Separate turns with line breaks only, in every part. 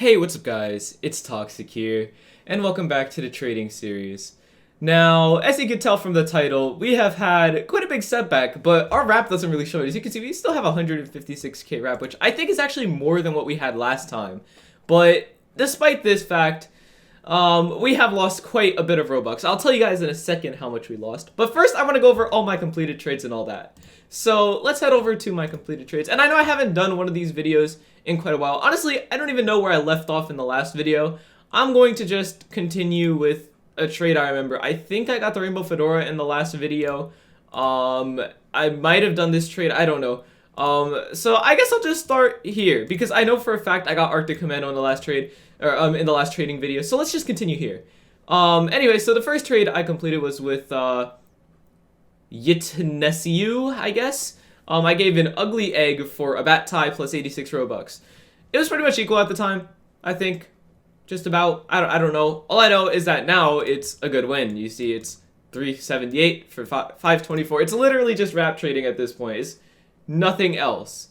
Hey, what's up guys? It's Toxic here, and welcome back to the trading series. Now, as you can tell from the title, we have had quite a big setback, but our wrap doesn't really show it. As you can see, we still have 156k wrap, which I think is actually more than what we had last time. But despite this fact, we have lost quite a bit of Robux. I'll tell you guys in a second how much we lost. But first, I want to go over all my completed trades and all that. So let's head over to my completed trades. And I know I haven't done one of these videos in quite a while. Honestly, I don't even know where I left off in the last video. I'm going to just continue with a trade I remember. I think I got the Rainbow Fedora in the last video. I might have done this trade. I don't know. So I guess I'll just start here because I know for a fact I got Arctic Commando in the last trade, or in the last trading video. So let's just continue here. Anyway, so the first trade I completed was with Yitnesiu, I guess. I gave an ugly egg for a bat tie plus 86 Robux. It was pretty much equal at the time, I think. Just about. I don't know. All I know is that now it's a good win. You see, it's 378 for 524. It's literally just wrap trading at this point. It's nothing else.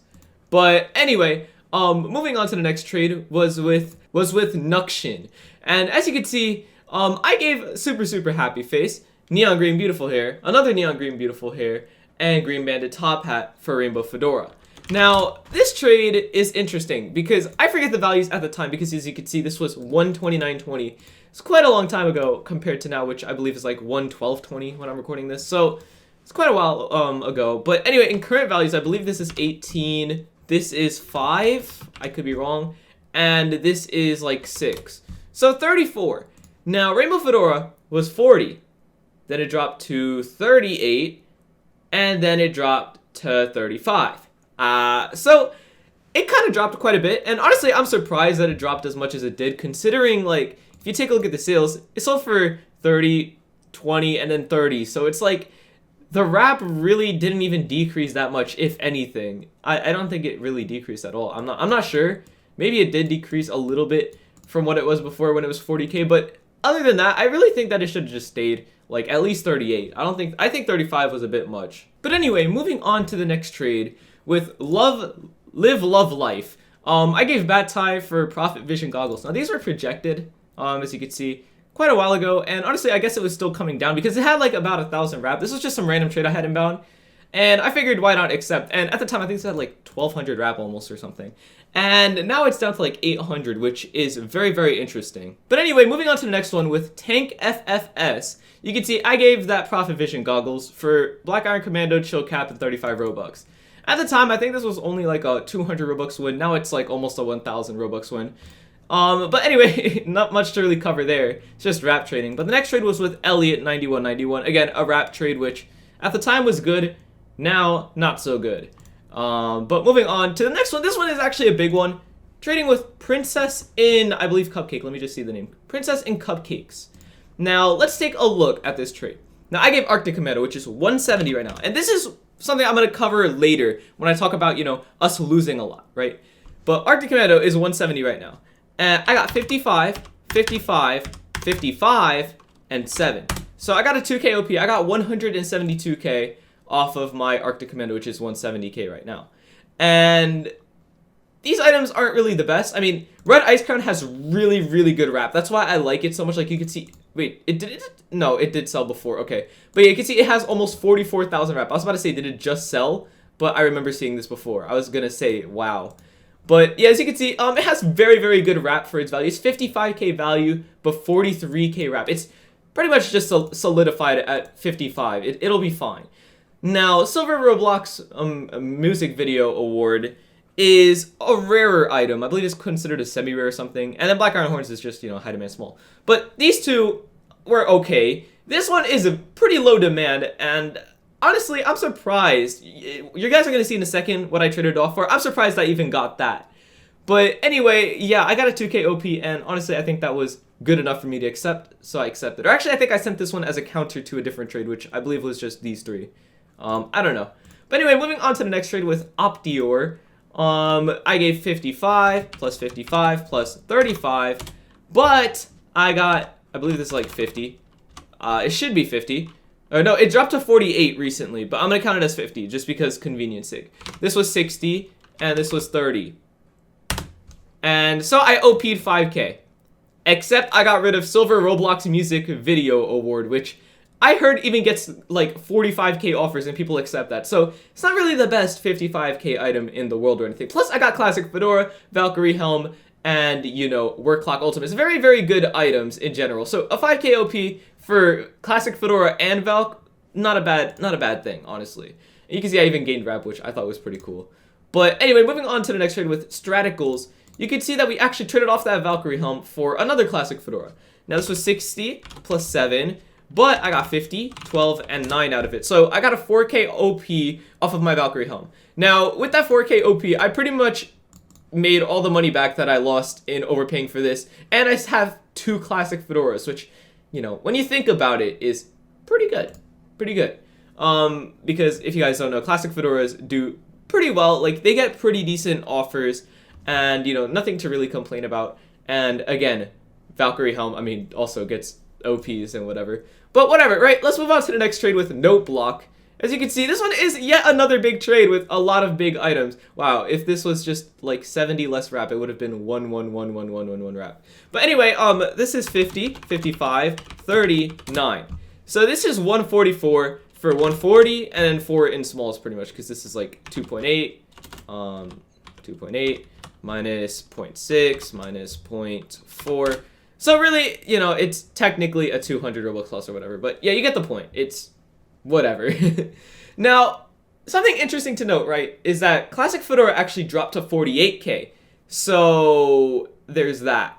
But anyway, moving on to the next trade was with Nukshin. And as you can see, I gave super happy face, neon green beautiful hair, another neon green beautiful hair, and green banded top hat for Rainbow Fedora. Now, this trade is interesting because I forget the values at the time because as you can see, this was 129.20. It's quite a long time ago compared to now, which I believe is like 112.20 when I'm recording this. So it's quite a while ago. But anyway, in current values, I believe this is 18. This is 5. I could be wrong. And this is like 6. So 34. Now, Rainbow Fedora was 40. Then it dropped to 38. And then it dropped to 35. So it kind of dropped quite a bit, and honestly, I'm surprised that it dropped as much as it did, considering, like, if you take a look at the sales, it sold for 30, 20, and then 30, so it's like, the wrap really didn't even decrease that much, if anything. I don't think it really decreased at all. I'm not sure. Maybe it did decrease a little bit from what it was before when it was 40k, but other than that, I really think that it should have just stayed, like, at least 38. I think 35 was a bit much. But anyway, moving on to the next trade, with Live Love Life. I gave Bat Tie for Profit Vision goggles. Now these were projected, as you can see, quite a while ago, and honestly I guess it was still coming down because it had like about 1,000 wrap. This was just some random trade I had inbound, and I figured why not accept. And at the time I think it had like 1,200 wrap almost or something, and now it's down to like 800, which is very interesting. But anyway, moving on to the next one with Tank FFS. You can see I gave that Profit Vision goggles for Black Iron Commando, Chill Cap, and 35 Robux. At the time, I think this was only like a 200 Robux win. Now it's like almost a 1,000 Robux win. But anyway, not much to really cover there. It's just wrap trading. But the next trade was with Elliot 9191. Again, a wrap trade, which at the time was good. Now, not so good. But moving on to the next one. This one is actually a big one. Trading with Princess in, I believe, Cupcake. Let me just see the name. Princess in Cupcakes. Now, let's take a look at this trade. Now, I gave Arctic Commando, which is 170 right now. And this is something I'm going to cover later when I talk about, you know, us losing a lot, right? But Arctic Commando is 170 right now. And I got 55, 55, 55, and 7. So I got a 2k OP. I got 172k off of my Arctic Commando, which is 170k right now. And these items aren't really the best. I mean, Red Ice Crown has really good wrap. That's why I like it so much. Like, you can see... Wait, no, it did sell before. Okay. But yeah, you can see it has almost 44,000 wrap. I was about to say, did it just sell? But I remember seeing this before. I was going to say, wow. But yeah, as you can see, it has very good wrap for its value. It's 55k value, but 43k wrap. It's pretty much just solidified at 55. It'll be fine. Now, Silver Roblox Music Video Award is a rarer item. I believe it's considered a semi-rare or something. And then Black Iron Horns is just, you know, high demand small. But these two were okay. This one is a pretty low demand, and honestly, I'm surprised. You guys are going to see in a second what I traded off for. I'm surprised I even got that. But anyway, yeah, I got a 2k OP, and honestly, I think that was good enough for me to accept, so I accepted. Or actually, I think I sent this one as a counter to a different trade, which I believe was just these three. I don't know. But anyway, moving on to the next trade with Optior. I gave 55 plus 55 plus 35, but I got, I believe this is like 50. It should be 50. Or no, it dropped to 48 recently, but I'm going to count it as 50 just because convenience sake. This was 60 and this was 30. And so I OP'd 5k. Except I got rid of Silver Roblox Music Video Award, which I heard even gets like 45k offers and people accept that. So it's not really the best 55k item in the world or anything. Plus I got Classic Fedora, Valkyrie Helm, and, you know, Work Clock Ultimates. Very, very good items in general. So a 5k OP for Classic Fedora and Valk, not a bad thing, honestly. And you can see I even gained rap, which I thought was pretty cool. But anyway, moving on to the next trade with Straticals, you can see that we actually traded off that Valkyrie Helm for another Classic Fedora. Now this was 60 plus 7, but I got 50, 12, and 9 out of it. So I got a 4k OP off of my Valkyrie Helm. Now, with that 4k OP, I pretty much made all the money back that I lost in overpaying for this, and I have 2 Classic Fedoras, which, you know, when you think about it, is pretty good. Pretty good. Because if you guys don't know, Classic Fedoras do pretty well. Like, they get pretty decent offers, and, you know, nothing to really complain about. And again, Valkyrie Helm, I mean, also gets OPs and whatever. But whatever, right? Let's move on to the next trade with Note Block. As you can see, this one is yet another big trade with a lot of big items. Wow, if this was just like 70 less rap, it would have been 1 rap. But anyway, this is 50, 55, 39. So this is 144 for 140, and then 4 in smalls pretty much, because this is like 2.8, 2.8 minus 0.6 minus 0.4. So really, you know, it's technically a 200 Robux loss or whatever. But yeah, you get the point. It's whatever. Now, something interesting to note, right, is that Classic Fedora actually dropped to 48k. So there's that.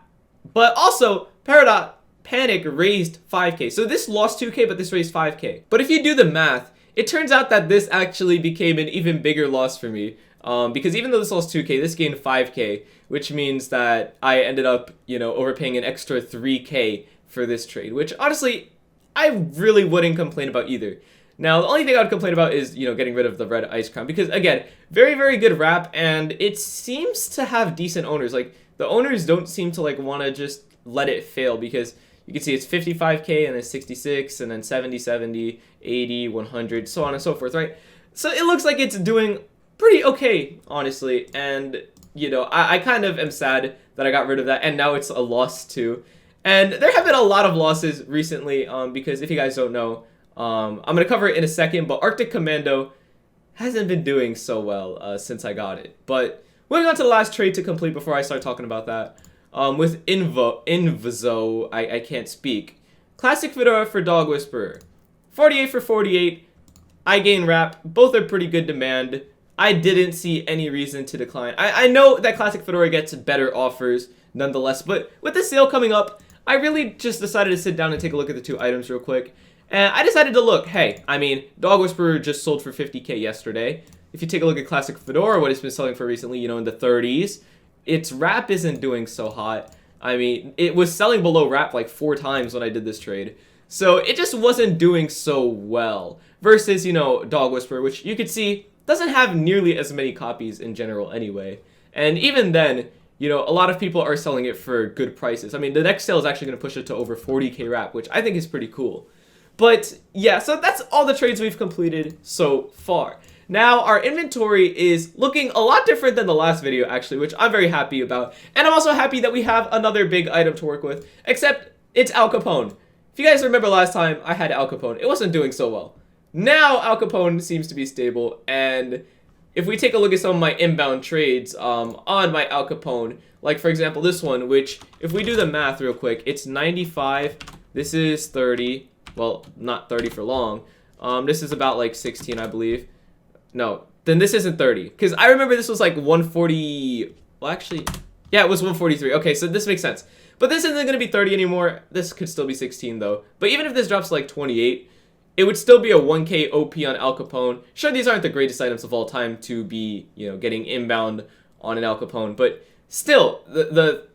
But also, Peridot Panic raised 5k. So this lost 2k, but this raised 5k. But if you do the math, it turns out that this actually became an even bigger loss for me. Because even though this lost 2k, this gained 5k, which means that I ended up, you know, overpaying an extra 3k for this trade, which honestly, I really wouldn't complain about either. Now, the only thing I would complain about is, you know, getting rid of the red ice crown, because again, very, very good wrap, and it seems to have decent owners. Like, the owners don't seem to, like, want to just let it fail, because you can see it's 55k, and then 66, and then 70, 70, 80, 100, so on and so forth, right? So it looks like it's doing pretty okay, honestly, and, you know, I kind of am sad that I got rid of that, and now it's a loss too. And there have been a lot of losses recently, because if you guys don't know, I'm going to cover it in a second, but Arctic Commando hasn't been doing so well since I got it. But moving on to the last trade to complete before I start talking about that, with Inviso, I can't speak. Classic Fedora for Dog Whisperer. 48 for 48, I gain wrap, both are pretty good demand. I didn't see any reason to decline. I know that Classic Fedora gets better offers nonetheless, but with the sale coming up, I really just decided to sit down and take a look at the 2 items real quick. And I decided to look, hey, I mean, Dog Whisperer just sold for 50k yesterday. If you take a look at Classic Fedora, what it's been selling for recently, you know, in the 30s, its wrap isn't doing so hot. I mean, it was selling below wrap like 4 times when I did this trade. So it just wasn't doing so well. Versus, you know, Dog Whisperer, which you could see doesn't have nearly as many copies in general anyway. And even then, you know, a lot of people are selling it for good prices. I mean, the next sale is actually going to push it to over 40k wrap, which I think is pretty cool. But yeah, so that's all the trades we've completed so far. Now, our inventory is looking a lot different than the last video, actually, which I'm very happy about. And I'm also happy that we have another big item to work with, except it's Al Capone. If you guys remember last time I had Al Capone, it wasn't doing so well. Now, Al Capone seems to be stable, and if we take a look at some of my inbound trades on my Al Capone, like for example this one, which if we do the math real quick, it's 95, this is 30, well, not 30 for long, this is about like 16, I believe. No, then this isn't 30, because I remember this was like 140, well actually, yeah, it was 143, okay, so this makes sense. But this isn't going to be 30 anymore, this could still be 16 though, but even if this drops to like 28, it would still be a 1k OP on Al Capone. Sure, these aren't the greatest items of all time to be, you know, getting inbound on an Al Capone, but still, the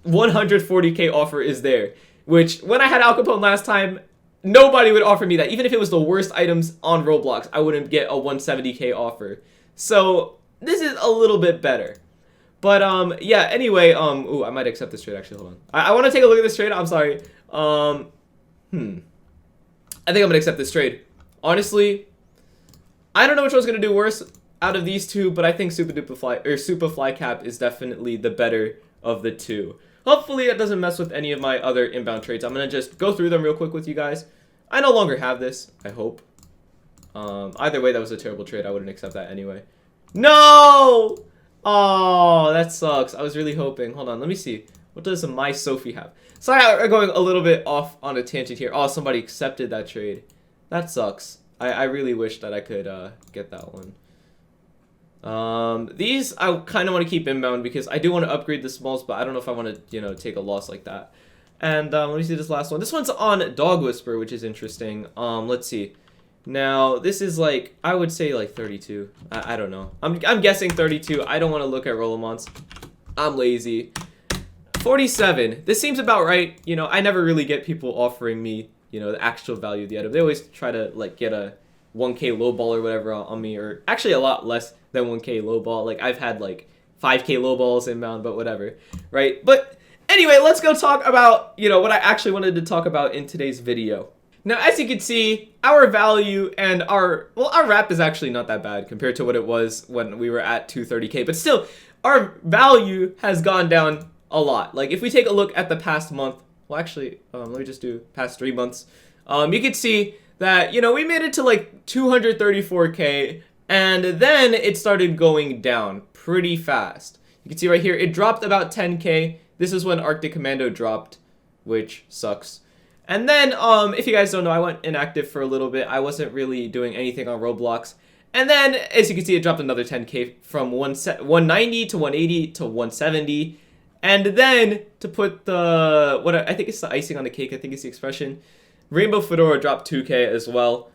140k offer is there, which when I had Al Capone last time, nobody would offer me that. Even if it was the worst items on Roblox, I wouldn't get a 170k offer. So this is a little bit better. But yeah, anyway, ooh, I might accept this trade actually, hold on. I want to take a look at this trade, I'm sorry. I think I'm gonna accept this trade. Honestly, I don't know which one's gonna do worse. out of these two, but I think Super Duper Fly or Super Fly Cap is definitely the better of the two. Hopefully it doesn't mess with any of my other inbound trades. I'm gonna just go through them real quick with you guys. I no longer have this, I hope. Either way, that was a terrible trade. I wouldn't accept that anyway. No! Oh, that sucks. I was really hoping. Hold on, let me see. What does my Sophie have? Sorry, I'm going a little bit off on a tangent here. Oh, somebody accepted that trade. That sucks. I really wish that I could get that one. These I kind of want to keep inbound because I do want to upgrade the smalls, but I don't know if I want to, you know, take a loss like that. And let me see this last one. This one's on Dog Whisper, which is interesting. Let's see. Now, this is like, I would say like 32. I don't know. I'm guessing 32. I don't want to look at Rolomons. I'm lazy. 47. This seems about right. You know, I never really get people offering me, you know, the actual value of the item. They always try to like get a 1K lowball or whatever on me, or actually a lot less than 1K lowball. Like I've had like 5K lowballs inbound, but whatever, right? But anyway, let's go talk about, you know, what I actually wanted to talk about in today's video. Now, as you can see, our value and our wrap is actually not that bad compared to what it was when we were at 230K, but still, our value has gone down a lot. Like, if we take a look at the past month, well, actually, let me just do past 3 months, you can see that, you know, we made it to like 234K, and then it started going down pretty fast. You can see right here, it dropped about 10K. This is when Arctic Commando dropped, which sucks. And then, if you guys don't know, I went inactive for a little bit. I wasn't really doing anything on Roblox. And then, as you can see, it dropped another 10K from 190 to 180 to 170. And then, to put the, what I think it's the icing on the cake, I think it's the expression, Rainbow Fedora dropped 2K as well.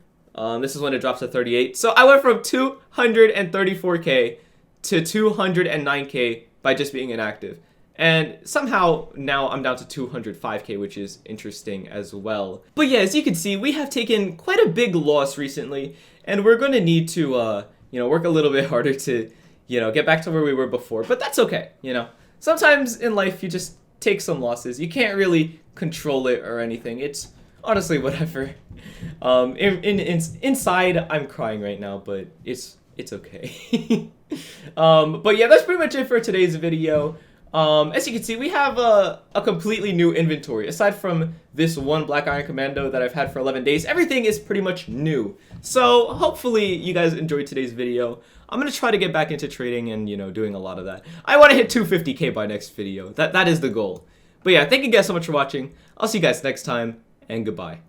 This is when it drops to 38. So I went from 234K to 209K by just being inactive. And somehow now I'm down to 205K, which is interesting as well. But yeah, as you can see, we have taken quite a big loss recently, and we're going to need to, you know, work a little bit harder to, you know, get back to where we were before. But that's okay, you know. Sometimes in life you just take some losses. You can't really control it or anything. It's honestly whatever. Inside I'm crying right now, but it's okay. But yeah, that's pretty much it for today's video. As you can see, we have a completely new inventory. Aside from this one Black Iron Commando that I've had for 11 days, everything is pretty much new. So hopefully you guys enjoyed today's video. I'm going to try to get back into trading and, you know, doing a lot of that. I want to hit 250K by next video. That is the goal. But yeah, thank you guys so much for watching. I'll see you guys next time, and goodbye.